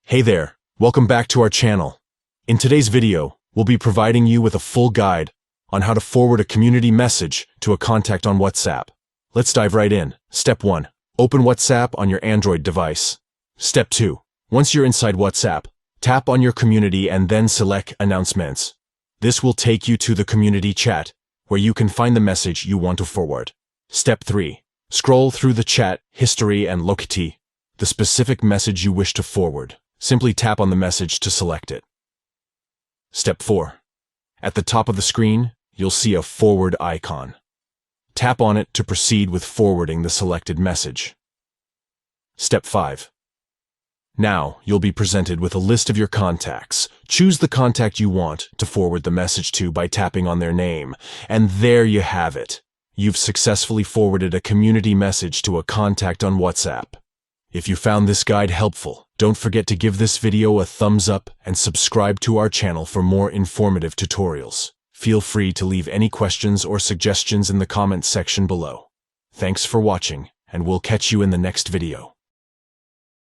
Hey there, welcome back to our channel. In today's video, we'll be providing you with a full guide on how to forward a community message to a contact on WhatsApp. Let's dive right in. Step 1. Open WhatsApp on your Android device. Step 2. Once you're inside WhatsApp, tap on your community and then select Announcements. This will take you to the community chat, where you can find the message you want to forward. Step 3. Scroll through the chat history and locate the specific message you wish to forward. Simply tap on the message to select it. Step 4. At the top of the screen, you'll see a forward icon. Tap on it to proceed with forwarding the selected message. Step 5. Now, you'll be presented with a list of your contacts. Choose the contact you want to forward the message to by tapping on their name. And there you have it. You've successfully forwarded a community message to a contact on WhatsApp. If you found this guide helpful, don't forget to give this video a thumbs up and subscribe to our channel for more informative tutorials. Feel free to leave any questions or suggestions in the comments section below. Thanks for watching, and we'll catch you in the next video.